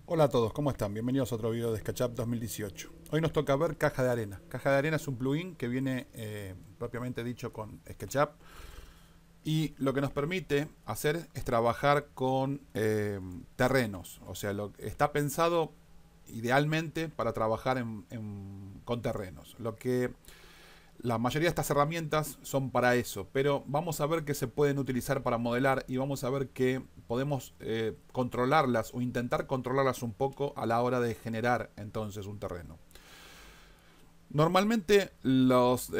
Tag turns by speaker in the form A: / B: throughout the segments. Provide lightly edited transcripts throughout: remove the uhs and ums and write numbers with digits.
A: Hola a todos, ¿cómo están? Bienvenidos a otro video de SketchUp 2018. Hoy nos toca ver Caja de Arena. Caja de Arena es un plugin que viene propiamente dicho con SketchUp y lo que nos permite hacer es trabajar con terrenos. O sea, está pensado idealmente para trabajar con terrenos. La mayoría de estas herramientas son para eso, pero vamos a ver que se pueden utilizar para modelar y vamos a ver que podemos controlarlas o intentar controlarlas un poco a la hora de generar entonces un terreno. Normalmente las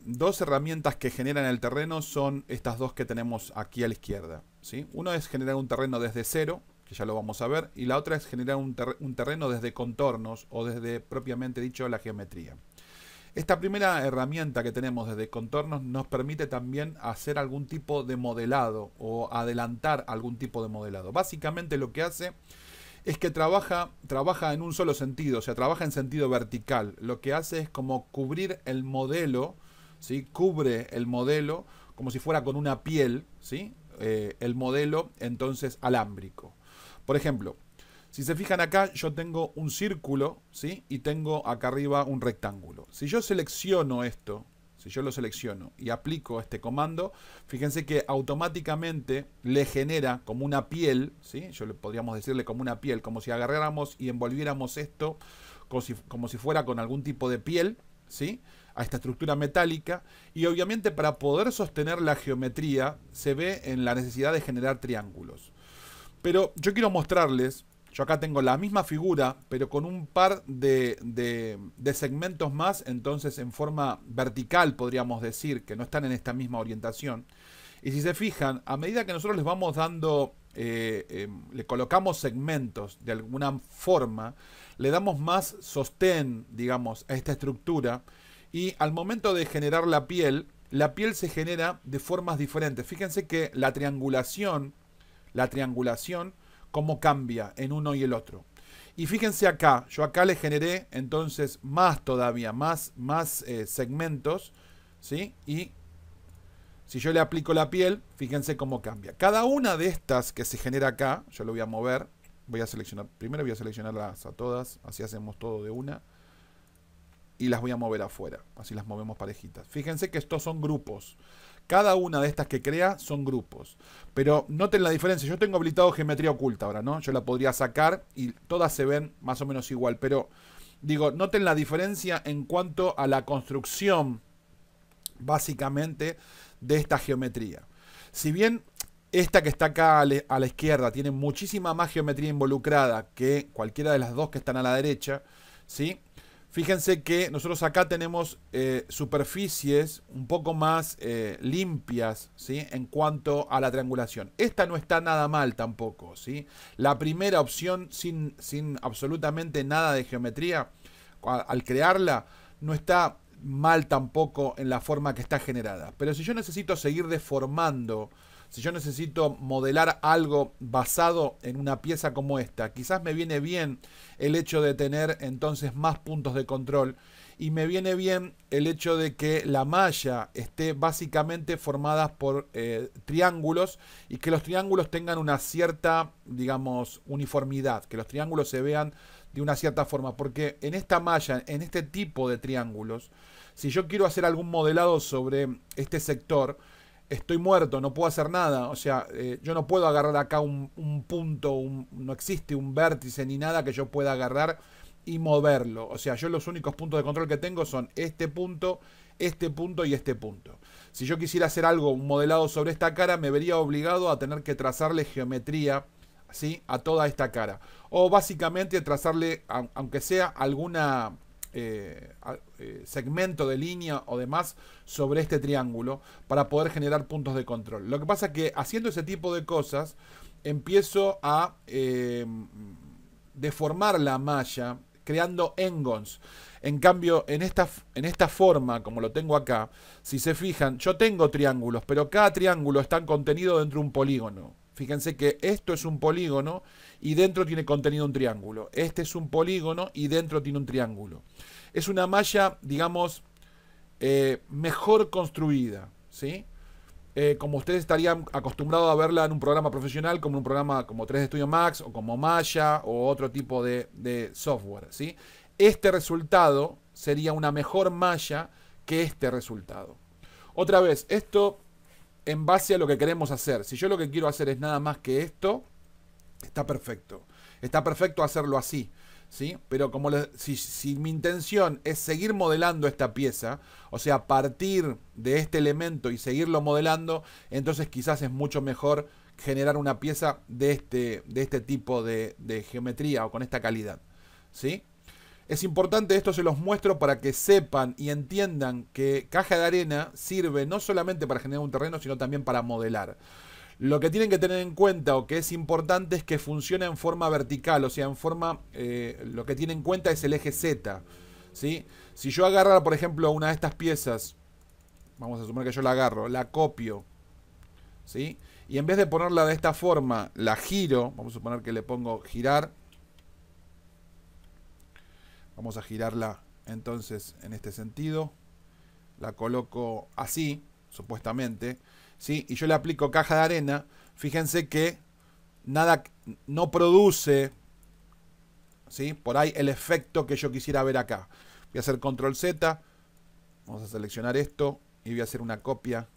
A: dos herramientas que generan el terreno son estas dos que tenemos aquí a la izquierda, ¿sí? Uno es generar un terreno desde cero, que ya lo vamos a ver, y la otra es generar un terreno desde contornos o desde propiamente dicho la geometría. Esta primera herramienta que tenemos desde contornos nos permite también hacer algún tipo de modelado o adelantar algún tipo de modelado. Básicamente lo que hace es que trabaja en un solo sentido, o sea, trabaja en sentido vertical. Lo que hace es como cubrir el modelo, ¿sí? Cubre el modelo como si fuera con una piel, ¿sí? El modelo entonces alámbrico. Por ejemplo, si se fijan acá, yo tengo un círculo, ¿sí? Y tengo acá arriba un rectángulo. Si yo selecciono esto, si yo lo selecciono y aplico este comando, fíjense que automáticamente le genera como una piel, ¿sí? Podríamos decirle como una piel, como si agarráramos y envolviéramos esto como si fuera con algún tipo de piel, ¿sí? A esta estructura metálica. Y obviamente para poder sostener la geometría se ve en la necesidad de generar triángulos. Pero yo quiero mostrarles. Yo acá tengo la misma figura, pero con un par de segmentos más, entonces en forma vertical podríamos decir, que no están en esta misma orientación. Y si se fijan, a medida que nosotros les vamos dando, le colocamos segmentos de alguna forma, le damos más sostén, digamos, a esta estructura. Y al momento de generar la piel se genera de formas diferentes. Fíjense que la triangulación cómo cambia en uno y el otro. Y fíjense acá, yo acá le generé entonces más todavía, más segmentos, ¿sí? Y si yo le aplico la piel, fíjense cómo cambia. Cada una de estas que se genera acá, yo lo voy a mover, voy a seleccionar, primero voy a seleccionarlas a todas, así hacemos todo de una. Y las voy a mover afuera, así las movemos parejitas. Fíjense que estos son grupos. Cada una de estas que crea son grupos. Pero noten la diferencia. Yo tengo habilitado geometría oculta ahora, ¿no? Yo la podría sacar y todas se ven más o menos igual. Pero, digo, noten la diferencia en cuanto a la construcción, básicamente, de esta geometría. Si bien esta que está acá a la izquierda tiene muchísima más geometría involucrada que cualquiera de las dos que están a la derecha, ¿sí? Fíjense que nosotros acá tenemos superficies un poco más limpias, ¿sí? En cuanto a la triangulación. Esta no está nada mal tampoco, ¿sí? La primera opción sin absolutamente nada de geometría, al crearla, no está mal tampoco en la forma que está generada. Pero si yo necesito seguir deformando, si yo necesito modelar algo basado en una pieza como esta, quizás me viene bien el hecho de tener entonces más puntos de control y me viene bien el hecho de que la malla esté básicamente formada por triángulos y que los triángulos tengan una cierta, digamos, uniformidad, que los triángulos se vean de una cierta forma, porque en esta malla, en este tipo de triángulos, si yo quiero hacer algún modelado sobre este sector, estoy muerto, no puedo hacer nada. O sea, yo no puedo agarrar acá un punto, no existe un vértice ni nada que yo pueda agarrar y moverlo. O sea, yo los únicos puntos de control que tengo son este punto y este punto. Si yo quisiera hacer algo, un modelado sobre esta cara, me vería obligado a tener que trazarle geometría, ¿sí? A toda esta cara. O básicamente trazarle, aunque sea alguna segmento de línea o demás sobre este triángulo para poder generar puntos de control. Lo que pasa es que haciendo ese tipo de cosas empiezo a deformar la malla creando engons. En cambio, en esta forma, como lo tengo acá, si se fijan, yo tengo triángulos, pero cada triángulo está contenido dentro de un polígono. Fíjense que esto es un polígono y dentro tiene contenido un triángulo. Este es un polígono y dentro tiene un triángulo. Es una malla, digamos, mejor construida, ¿sí? como ustedes estarían acostumbrados a verla en un programa profesional, como un programa como 3D Studio Max o como Maya o otro tipo de software, ¿sí? Este resultado sería una mejor malla que este resultado. Otra vez, esto en base a lo que queremos hacer. Si yo lo que quiero hacer es nada más que esto, está perfecto. Está perfecto hacerlo así, ¿sí? Pero como si mi intención es seguir modelando esta pieza, o sea, partir de este elemento y seguirlo modelando, entonces quizás es mucho mejor generar una pieza de este tipo de geometría o con esta calidad, ¿sí? Es importante, esto se los muestro para que sepan y entiendan que caja de arena sirve no solamente para generar un terreno, sino también para modelar. Lo que tienen que tener en cuenta o que es importante es que funcione en forma vertical, o sea, en forma, lo que tienen en cuenta es el eje Z, ¿sí? Si yo agarrara, por ejemplo, una de estas piezas, vamos a suponer que yo la agarro, la copio, ¿sí? Y en vez de ponerla de esta forma, la giro, vamos a suponer que le pongo girar. Vamos a girarla entonces en este sentido. La coloco así, supuestamente, ¿sí? Y yo le aplico caja de arena. Fíjense que nada, no produce, ¿sí? Por ahí el efecto que yo quisiera ver acá. Voy a hacer control Z. Vamos a seleccionar esto y voy a hacer una copia.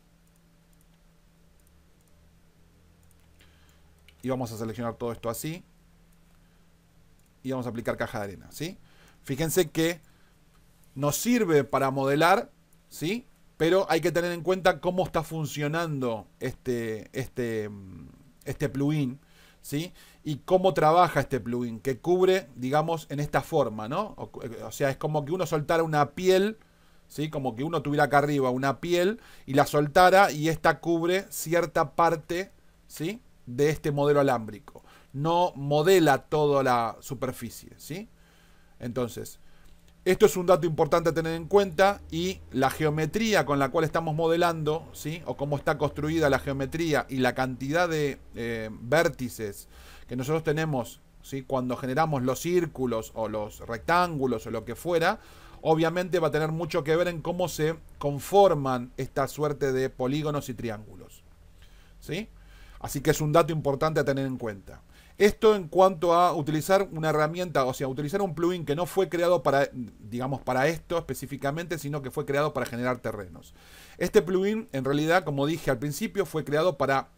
A: Y vamos a seleccionar todo esto así. Y vamos a aplicar caja de arena, ¿sí? Fíjense que nos sirve para modelar, ¿sí? Pero hay que tener en cuenta cómo está funcionando este plugin, ¿sí? Y cómo trabaja este plugin, que cubre, digamos, en esta forma, ¿no? O sea, es como que uno soltara una piel, ¿sí? Como que uno tuviera acá arriba una piel y la soltara y esta cubre cierta parte, ¿sí? De este modelo alámbrico. No modela toda la superficie, ¿sí? Entonces, esto es un dato importante a tener en cuenta y la geometría con la cual estamos modelando, ¿sí? O cómo está construida la geometría y la cantidad de vértices que nosotros tenemos, ¿sí? Cuando generamos los círculos o los rectángulos o lo que fuera, obviamente va a tener mucho que ver en cómo se conforman esta suerte de polígonos y triángulos, ¿sí? Así que es un dato importante a tener en cuenta. Esto en cuanto a utilizar una herramienta, o sea, utilizar un plugin que no fue creado para, digamos, para esto específicamente, sino que fue creado para generar terrenos. Este plugin, en realidad, como dije al principio, fue creado para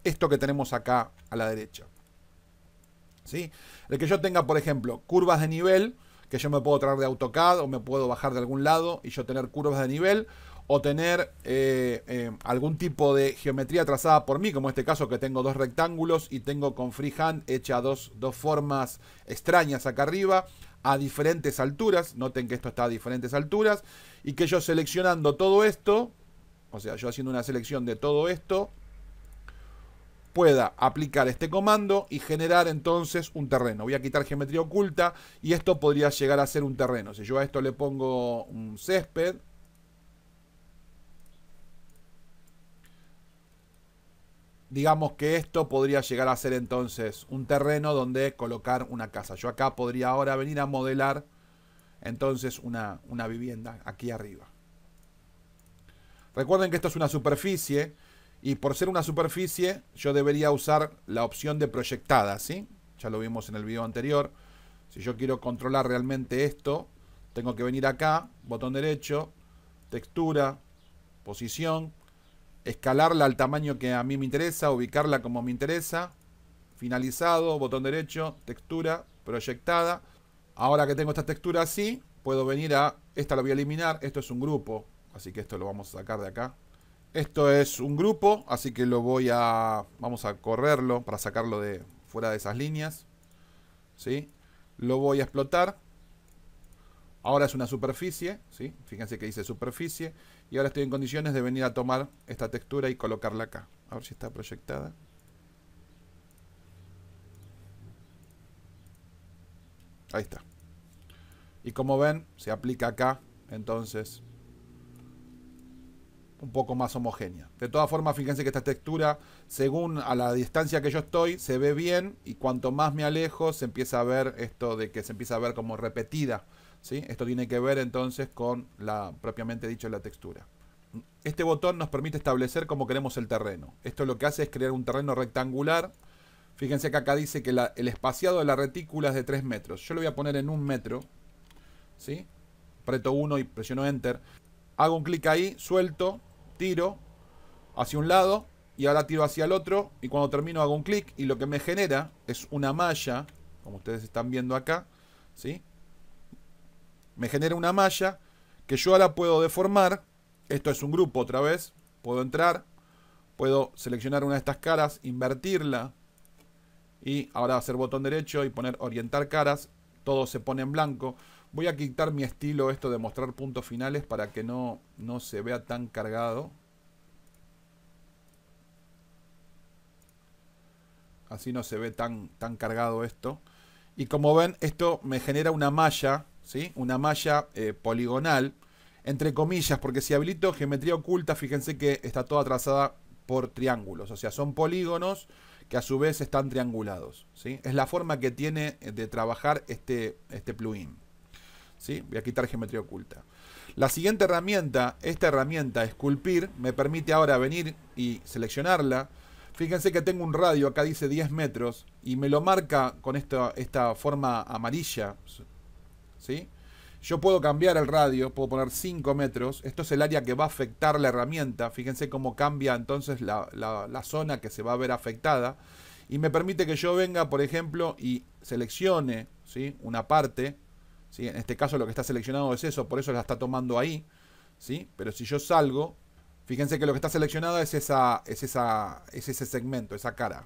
A: esto que tenemos acá a la derecha, ¿sí? El que yo tenga, por ejemplo, curvas de nivel, que yo me puedo traer de AutoCAD o me puedo bajar de algún lado y yo tener curvas de nivel, o tener algún tipo de geometría trazada por mí, como en este caso que tengo dos rectángulos y tengo con freehand hecha dos formas extrañas acá arriba a diferentes alturas. Noten que esto está a diferentes alturas y que yo seleccionando todo esto, o sea, yo haciendo una selección de todo esto, pueda aplicar este comando y generar entonces un terreno. Voy a quitar geometría oculta y esto podría llegar a ser un terreno. Si yo a esto le pongo un césped, digamos que esto podría llegar a ser entonces un terreno donde colocar una casa. Yo acá podría ahora venir a modelar entonces una vivienda aquí arriba. Recuerden que esto es una superficie y por ser una superficie yo debería usar la opción de proyectada, ¿sí? Ya lo vimos en el video anterior. Si yo quiero controlar realmente esto, tengo que venir acá, botón derecho, textura, posición, escalarla al tamaño que a mí me interesa, ubicarla como me interesa, finalizado, botón derecho, textura, proyectada. Ahora que tengo esta textura así, puedo venir a, esta la voy a eliminar, esto es un grupo, así que esto lo vamos a sacar de acá. Esto es un grupo, así que vamos a correrlo para sacarlo de fuera de esas líneas, ¿sí? Lo voy a explotar. Ahora es una superficie, ¿sí? Fíjense que dice superficie. Y ahora estoy en condiciones de venir a tomar esta textura y colocarla acá. A ver si está proyectada. Ahí está. Y como ven, se aplica acá, entonces, un poco más homogénea. De todas formas, fíjense que esta textura, según a la distancia que yo estoy, se ve bien. Y cuanto más me alejo, se empieza a ver esto de que se empieza a ver como repetida, ¿sí? Esto tiene que ver entonces con la propiamente dicho la textura. Este botón nos permite establecer cómo queremos el terreno. Esto lo que hace es crear un terreno rectangular. Fíjense que acá dice que el espaciado de la retícula es de 3 metros. Yo lo voy a poner en 1 metro. ¿Sí? Aprieto 1 y presiono Enter. Hago un clic ahí, suelto, tiro hacia un lado y ahora tiro hacia el otro. Y cuando termino hago un clic y lo que me genera es una malla, como ustedes están viendo acá. ¿Sí? Me genera una malla que yo ahora puedo deformar. Esto es un grupo otra vez. Puedo entrar, puedo seleccionar una de estas caras, invertirla y ahora hacer botón derecho y poner orientar caras. Todo se pone en blanco. Voy a quitar mi estilo esto de mostrar puntos finales para que no se vea tan cargado. Así no se ve tan cargado esto. Y como ven, esto me genera una malla, ¿sí? Una malla poligonal, entre comillas, porque si habilito geometría oculta, fíjense que está toda trazada por triángulos. O sea, son polígonos que a su vez están triangulados, ¿sí? Es la forma que tiene de trabajar este plugin. ¿Sí? Voy a quitar geometría oculta. La siguiente herramienta, esta herramienta Esculpir, me permite ahora venir y seleccionarla. Fíjense que tengo un radio, acá dice 10 metros, y me lo marca con esta forma amarilla. ¿Sí? Yo puedo cambiar el radio, puedo poner 5 metros. Esto es el área que va a afectar la herramienta. Fíjense cómo cambia entonces la zona que se va a ver afectada. Y me permite que yo venga, por ejemplo, y seleccione, ¿sí? Una parte. ¿Sí? En este caso lo que está seleccionado es eso, por eso la está tomando ahí. ¿Sí? Pero si yo salgo, fíjense que lo que está seleccionado es ese segmento, esa cara.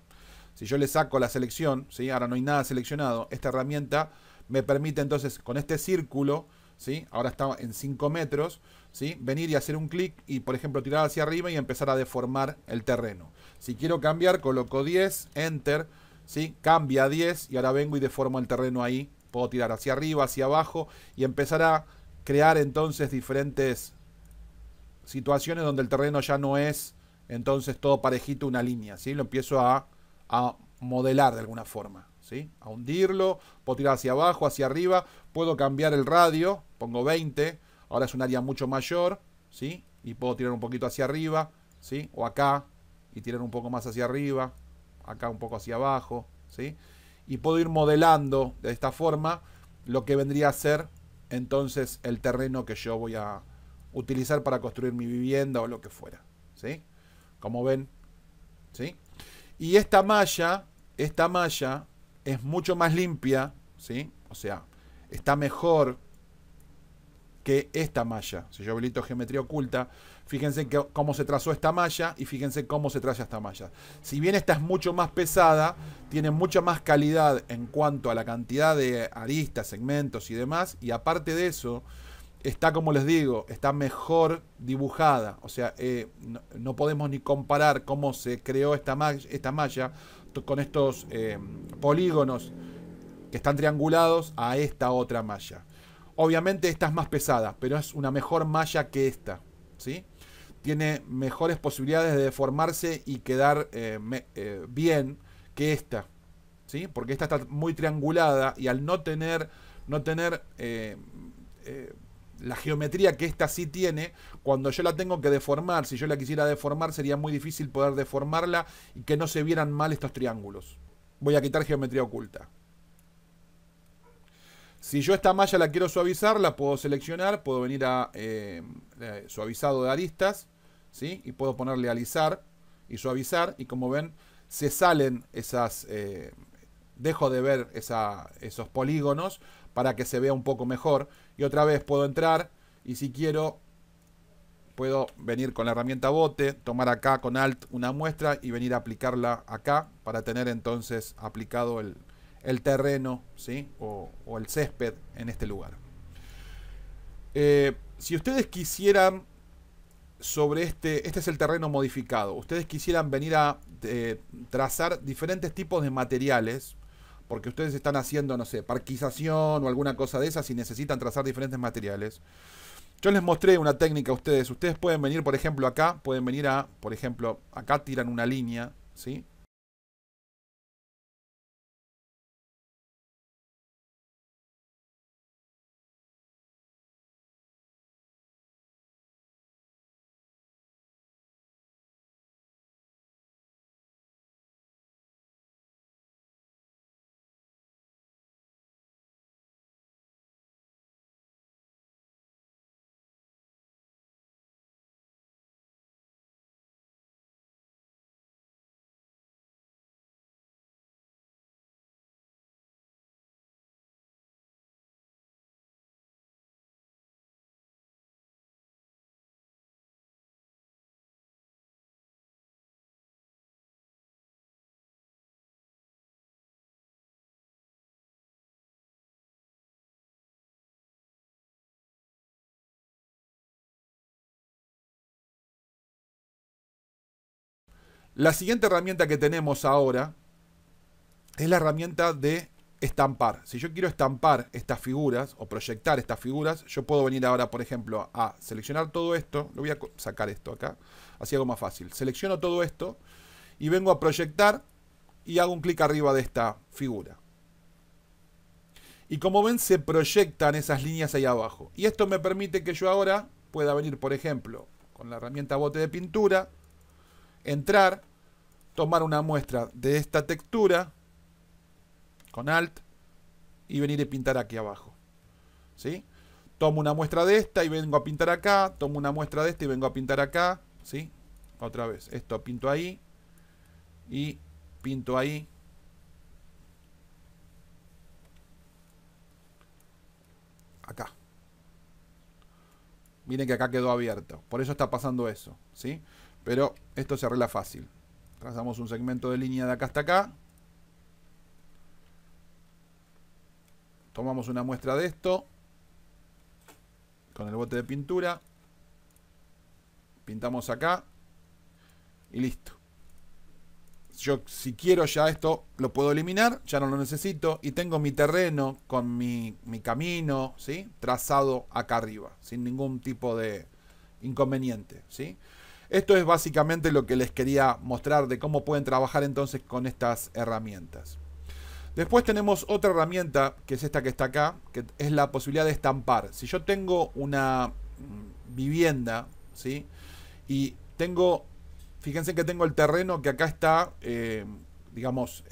A: Si yo le saco la selección, ¿sí? Ahora no hay nada seleccionado, esta herramienta me permite entonces con este círculo, ¿sí? Ahora está en 5 metros, ¿sí? Venir y hacer un clic y por ejemplo tirar hacia arriba y empezar a deformar el terreno. Si quiero cambiar, coloco 10, Enter, ¿sí? Cambia a 10 y ahora vengo y deformo el terreno ahí. Puedo tirar hacia arriba, hacia abajo y empezar a crear entonces diferentes situaciones donde el terreno ya no es entonces todo parejito, una línea, ¿sí? Lo empiezo a modelar de alguna forma, ¿sí? A hundirlo, puedo tirar hacia abajo, hacia arriba, puedo cambiar el radio, pongo 20, ahora es un área mucho mayor, ¿sí? Y puedo tirar un poquito hacia arriba, ¿sí? O acá, y tirar un poco más hacia arriba, acá un poco hacia abajo, ¿sí? Y puedo ir modelando de esta forma lo que vendría a ser entonces el terreno que yo voy a utilizar para construir mi vivienda o lo que fuera, ¿sí? Como ven, ¿sí? Y esta malla es mucho más limpia, ¿sí? O sea, está mejor que esta malla. Si yo habilito geometría oculta, fíjense cómo se trazó esta malla y fíjense cómo se traza esta malla. Si bien esta es mucho más pesada, tiene mucha más calidad en cuanto a la cantidad de aristas, segmentos y demás, y aparte de eso, está, como les digo, está mejor dibujada. O sea, no podemos ni comparar cómo se creó esta malla con estos polígonos que están triangulados a esta otra malla. Obviamente esta es más pesada, pero es una mejor malla que esta, ¿sí? Tiene mejores posibilidades de deformarse y quedar bien que esta, ¿sí? Porque esta está muy triangulada y al no tener la geometría que esta sí tiene, cuando yo la tengo que deformar, si yo la quisiera deformar, sería muy difícil poder deformarla y que no se vieran mal estos triángulos. Voy a quitar geometría oculta. Si yo esta malla la quiero suavizar, la puedo seleccionar, puedo venir a suavizado de aristas, ¿sí? Y puedo ponerle alisar y suavizar, y como ven, se salen esas... dejo de ver esos polígonos para que se vea un poco mejor. Y otra vez puedo entrar y si quiero puedo venir con la herramienta bote, tomar acá con Alt una muestra y venir a aplicarla acá para tener entonces aplicado el terreno, ¿sí? o el césped en este lugar. Si ustedes quisieran sobre este es el terreno modificado, ustedes quisieran venir a trazar diferentes tipos de materiales, porque ustedes están haciendo, no sé, parquización o alguna cosa de esas y necesitan trazar diferentes materiales. Yo les mostré una técnica a ustedes. Ustedes pueden venir, por ejemplo, acá, pueden venir a, por ejemplo, acá tiran una línea, ¿sí? La siguiente herramienta que tenemos ahora es la herramienta de estampar. Si yo quiero estampar estas figuras o proyectar estas figuras, yo puedo venir ahora, por ejemplo, a seleccionar todo esto. Lo voy a sacar esto acá, así hago más fácil. Selecciono todo esto y vengo a proyectar y hago un clic arriba de esta figura. Y como ven, se proyectan esas líneas ahí abajo. Y esto me permite que yo ahora pueda venir, por ejemplo, con la herramienta bote de pintura, entrar, tomar una muestra de esta textura, con Alt, y venir a pintar aquí abajo. ¿Sí? Tomo una muestra de esta y vengo a pintar acá, tomo una muestra de esta y vengo a pintar acá. ¿Sí? Otra vez, esto pinto ahí, y pinto ahí. Acá. Miren que acá quedó abierto. Por eso está pasando eso. ¿Sí? Pero esto se arregla fácil. Trazamos un segmento de línea de acá hasta acá. Tomamos una muestra de esto. Con el bote de pintura. Pintamos acá. Y listo. Yo, si quiero ya esto, lo puedo eliminar. Ya no lo necesito. Y tengo mi terreno con mi camino, ¿sí? Trazado acá arriba. Sin ningún tipo de inconveniente, ¿sí? Esto es básicamente lo que les quería mostrar de cómo pueden trabajar entonces con estas herramientas. Después tenemos otra herramienta, que es esta que está acá, que es la posibilidad de estampar. Si yo tengo una vivienda, ¿sí? Y tengo, fíjense que tengo el terreno que acá está, digamos,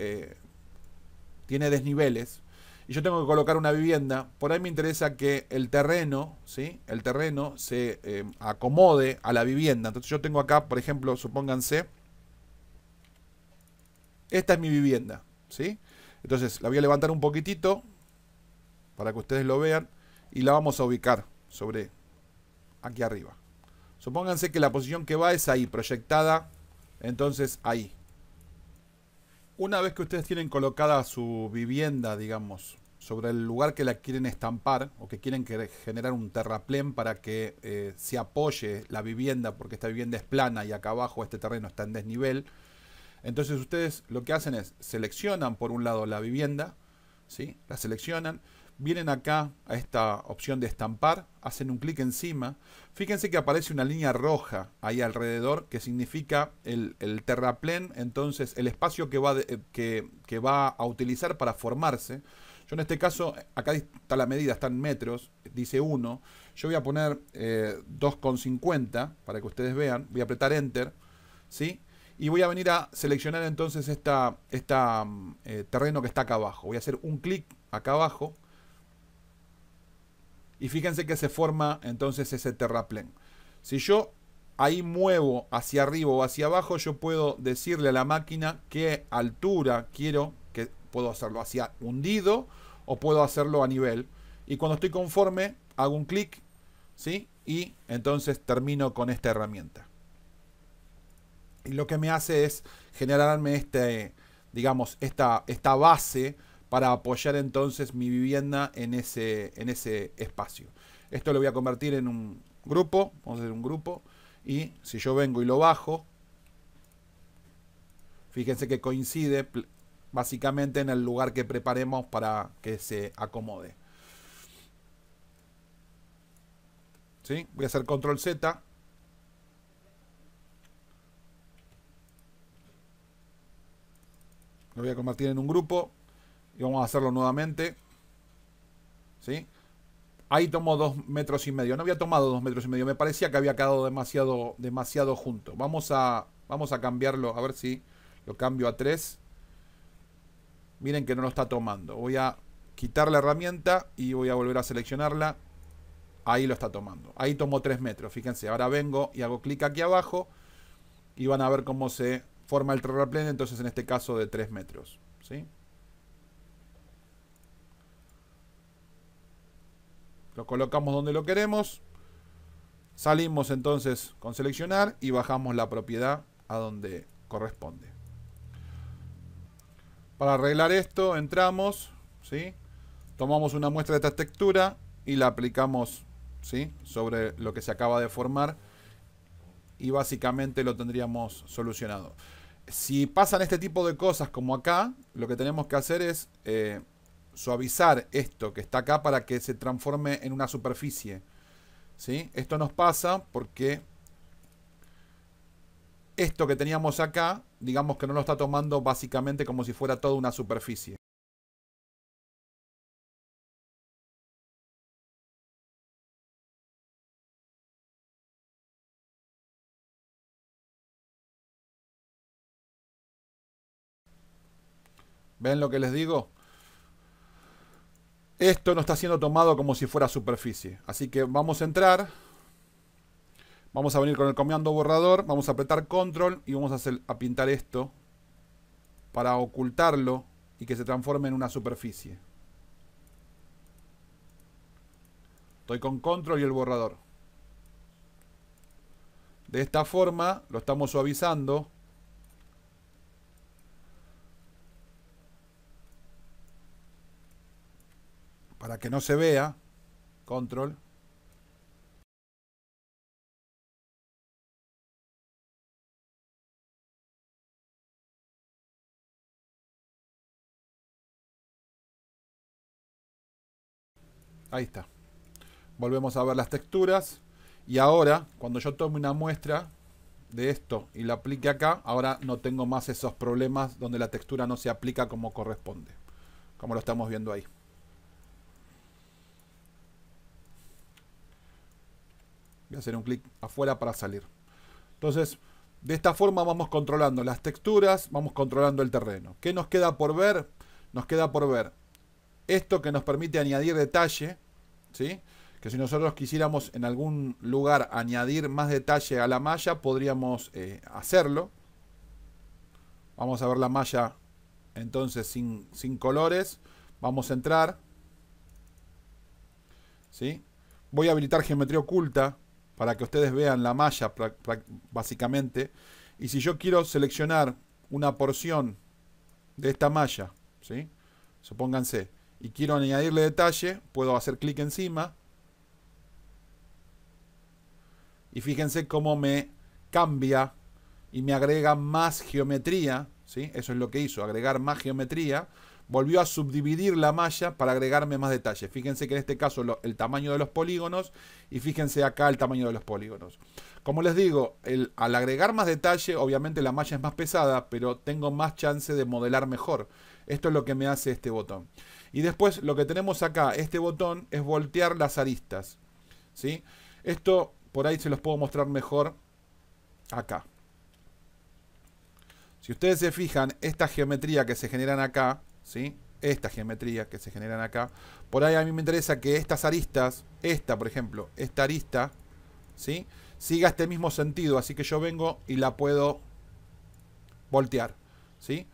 A: tiene desniveles. Y yo tengo que colocar una vivienda. Por ahí me interesa que el terreno, ¿sí? El terreno se acomode a la vivienda. Entonces yo tengo acá, por ejemplo, supónganse, esta es mi vivienda, ¿sí? Entonces la voy a levantar un poquitito para que ustedes lo vean y la vamos a ubicar sobre aquí arriba. Supónganse que la posición que va es ahí, proyectada, entonces ahí. Una vez que ustedes tienen colocada su vivienda, digamos, sobre el lugar que la quieren estampar o que quieren generar un terraplén para que se apoye la vivienda, porque esta vivienda es plana y acá abajo este terreno está en desnivel. Entonces ustedes lo que hacen es seleccionan por un lado la vivienda, ¿sí? La seleccionan, vienen acá a esta opción de estampar, hacen un clic encima. Fíjense que aparece una línea roja ahí alrededor que significa el terraplén, entonces el espacio que va a utilizar para formarse. Yo en este caso, acá está la medida, está en metros, dice 1. Yo voy a poner 2,50 para que ustedes vean, voy a apretar Enter, ¿sí? Y voy a venir a seleccionar entonces terreno que está acá abajo. Voy a hacer un clic acá abajo. Y fíjense que se forma entonces ese terraplén. Si yo ahí muevo hacia arriba o hacia abajo, yo puedo decirle a la máquina qué altura quiero, que puedo hacerlo hacia hundido o puedo hacerlo a nivel. Y cuando estoy conforme, hago un clic, ¿sí? Y entonces termino con esta herramienta. Y lo que me hace es generarme digamos, esta base para apoyar entonces mi vivienda en ese espacio. Esto lo voy a convertir en un grupo, vamos a hacer un grupo, y si yo vengo y lo bajo, fíjense que coincide básicamente en el lugar que preparemos para que se acomode. ¿Sí? Voy a hacer control Z. Lo voy a convertir en un grupo y vamos a hacerlo nuevamente, ¿sí? Ahí tomo 2,5 metros. No había tomado 2,5 metros. Me parecía que había quedado demasiado junto. Vamos a cambiarlo, a ver si lo cambio a 3. Miren que no lo está tomando. Voy a quitar la herramienta y voy a volver a seleccionarla. Ahí lo está tomando. Ahí tomó 3 metros. Fíjense, ahora vengo y hago clic aquí abajo y van a ver cómo se forma el terraplén, entonces en este caso de 3 metros, ¿sí? Lo colocamos donde lo queremos, salimos entonces con seleccionar y bajamos la propiedad a donde corresponde. Para arreglar esto entramos, ¿sí? Tomamos una muestra de esta textura y la aplicamos, ¿sí? Sobre lo que se acaba de formar y básicamente lo tendríamos solucionado. Si pasan este tipo de cosas como acá, lo que tenemos que hacer es suavizar esto que está acá para que se transforme en una superficie, ¿sí? Esto nos pasa porque esto que teníamos acá, digamos que no lo está tomando básicamente como si fuera toda una superficie. ¿Ven lo que les digo? Esto no está siendo tomado como si fuera superficie. Así que vamos a entrar. Vamos a venir con el comando borrador. Vamos a apretar control y vamos a pintar esto para ocultarlo y que se transforme en una superficie. Estoy con control y el borrador. De esta forma lo estamos suavizando. Para que no se vea. Control. Ahí está. Volvemos a ver las texturas. Y ahora, cuando yo tome una muestra de esto y la aplique acá, ahora no tengo más esos problemas donde la textura no se aplica como corresponde. Como lo estamos viendo ahí. Voy a hacer un clic afuera para salir. Entonces, de esta forma vamos controlando las texturas, vamos controlando el terreno. ¿Qué nos queda por ver? Nos queda por ver esto que nos permite añadir detalle, ¿sí? Que si nosotros quisiéramos en algún lugar añadir más detalle a la malla, podríamos hacerlo. Vamos a ver la malla entonces sin colores. Vamos a entrar, ¿sí? Voy a habilitar geometría oculta para que ustedes vean la malla básicamente. Y si yo quiero seleccionar una porción de esta malla, ¿sí? Supónganse, y quiero añadirle detalle, puedo hacer clic encima. Y fíjense cómo me cambia y me agrega más geometría, ¿sí? Eso es lo que hizo, agregar más geometría. Volvió a subdividir la malla para agregarme más detalle. Fíjense que en este caso el tamaño de los polígonos y fíjense acá el tamaño de los polígonos. Como les digo, al agregar más detalle, obviamente la malla es más pesada, pero tengo más chance de modelar mejor. Esto es lo que me hace este botón. Y después lo que tenemos acá, este botón, es voltear las aristas, ¿sí? Esto por ahí se los puedo mostrar mejor acá. Si ustedes se fijan, esta geometría que se generan acá, ¿sí? Esta geometría que se generan acá, por ahí a mí me interesa que estas aristas, esta por ejemplo, esta arista, ¿sí? Siga este mismo sentido, así que yo vengo y la puedo voltear, ¿sí?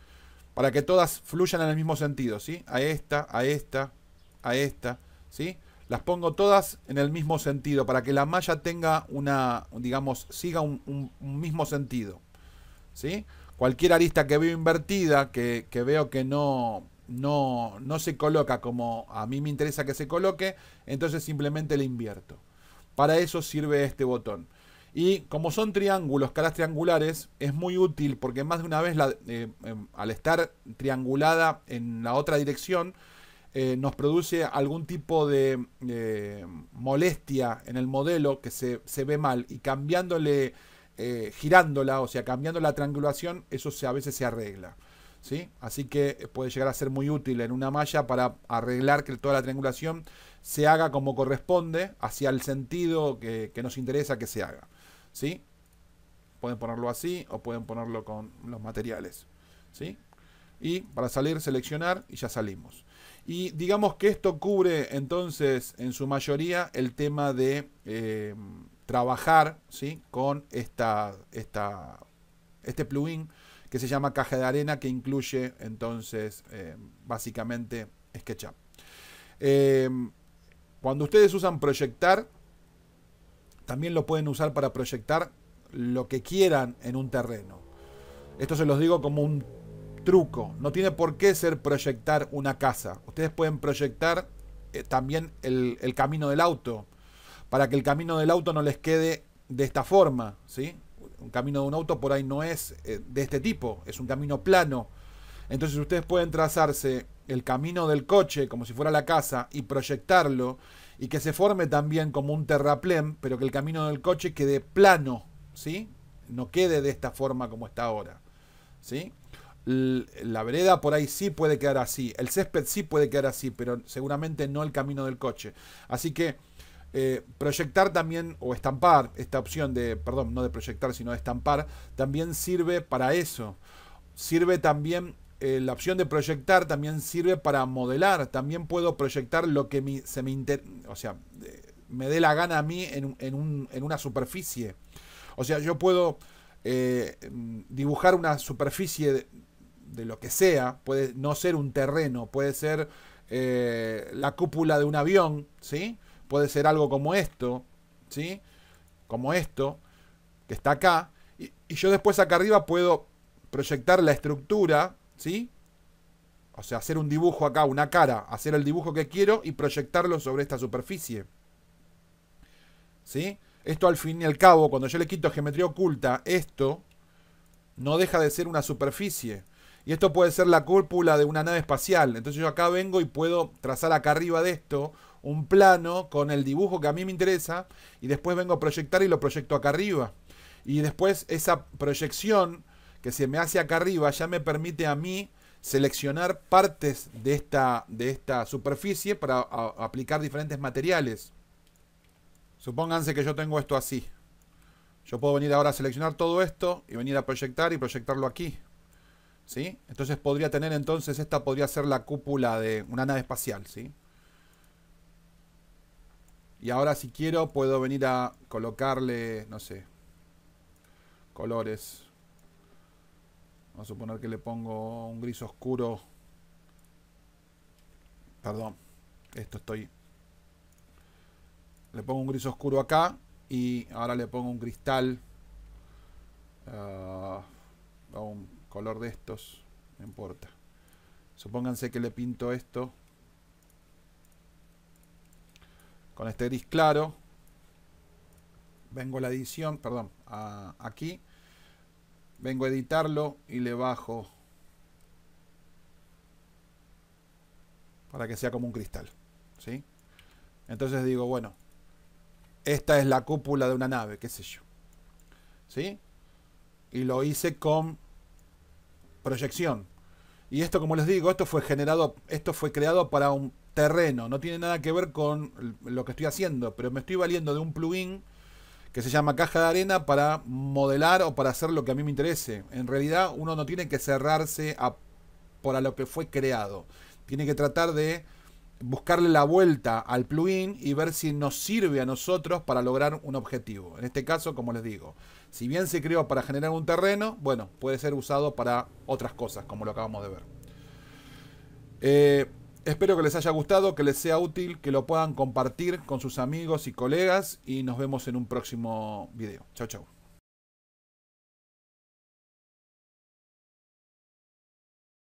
A: Para que todas fluyan en el mismo sentido, ¿sí? A esta, a esta, a esta, ¿sí? Las pongo todas en el mismo sentido para que la malla tenga una, digamos, siga un mismo sentido, ¿sí? Cualquier arista que veo invertida, que veo que no se coloca como a mí me interesa que se coloque, entonces simplemente le invierto. Para eso sirve este botón. Y como son triángulos, caras triangulares, es muy útil porque más de una vez al estar triangulada en la otra dirección, nos produce algún tipo de molestia en el modelo que se ve mal, y cambiándole, girándola, o sea, cambiando la triangulación, eso a veces se arregla, ¿sí? Así que puede llegar a ser muy útil en una malla para arreglar que toda la triangulación se haga como corresponde, hacia el sentido que nos interesa que se haga, ¿sí? Pueden ponerlo así o pueden ponerlo con los materiales, ¿sí? Y para salir, seleccionar y ya salimos. Y digamos que esto cubre entonces en su mayoría el tema de trabajar, ¿sí? Con este plugin que se llama caja de arena, que incluye entonces básicamente SketchUp. Cuando ustedes usan proyectar, también lo pueden usar para proyectar lo que quieran en un terreno. Esto se los digo como un truco. No tiene por qué ser proyectar una casa. Ustedes pueden proyectar también el camino del auto, para que el camino del auto no les quede de esta forma, ¿sí? Un camino de un auto por ahí no es de este tipo, es un camino plano. Entonces ustedes pueden trazarse el camino del coche como si fuera la casa y proyectarlo y que se forme también como un terraplén, pero que el camino del coche quede plano, ¿sí? No quede de esta forma como está ahora, ¿sí? La vereda por ahí sí puede quedar así, el césped sí puede quedar así, pero seguramente no el camino del coche. Así que proyectar también, o estampar, esta opción de, perdón, no de proyectar, sino de estampar, también sirve para eso. Sirve también, la opción de proyectar también sirve para modelar. También puedo proyectar lo que o sea, me dé la gana a mí en una superficie. O sea, yo puedo dibujar una superficie de lo que sea, puede no ser un terreno, puede ser la cúpula de un avión, ¿sí? Puede ser algo como esto, ¿sí? Como esto, que está acá. Y yo después acá arriba puedo proyectar la estructura, ¿sí? O sea, hacer un dibujo acá, una cara, hacer el dibujo que quiero y proyectarlo sobre esta superficie, ¿sí? Esto al fin y al cabo, cuando yo le quito geometría oculta, esto no deja de ser una superficie. Y esto puede ser la cúpula de una nave espacial. Entonces yo acá vengo y puedo trazar acá arriba de esto un plano con el dibujo que a mí me interesa y después vengo a proyectar y lo proyecto acá arriba. Y después esa proyección que se me hace acá arriba ya me permite a mí seleccionar partes de esta superficie para aplicar diferentes materiales. Supónganse que yo tengo esto así. Yo puedo venir ahora a seleccionar todo esto y venir a proyectar y proyectarlo aquí, ¿sí? Entonces podría tener, entonces esta podría ser la cúpula de una nave espacial, ¿sí? Y ahora si quiero puedo venir a colocarle, no sé, colores. Vamos a suponer que le pongo un gris oscuro. Perdón, le pongo un gris oscuro acá y ahora le pongo un cristal. Un color de estos, no importa. Supónganse que le pinto esto con este gris claro. Vengo a la edición, perdón, aquí. Vengo a editarlo y le bajo para que sea como un cristal, ¿sí? Entonces digo, bueno, esta es la cúpula de una nave, qué sé yo, ¿sí? Y lo hice con proyección. Y esto, como les digo, esto fue creado para un terreno, no tiene nada que ver con lo que estoy haciendo, pero me estoy valiendo de un plugin que se llama caja de arena para modelar o para hacer lo que a mí me interese. En realidad uno no tiene que cerrarse por lo que fue creado. Tiene que tratar de buscarle la vuelta al plugin y ver si nos sirve a nosotros para lograr un objetivo. En este caso, como les digo, si bien se creó para generar un terreno, bueno, puede ser usado para otras cosas, como lo acabamos de ver. Espero que les haya gustado, que les sea útil, que lo puedan compartir con sus amigos y colegas y nos vemos en un próximo video. Chau, chau.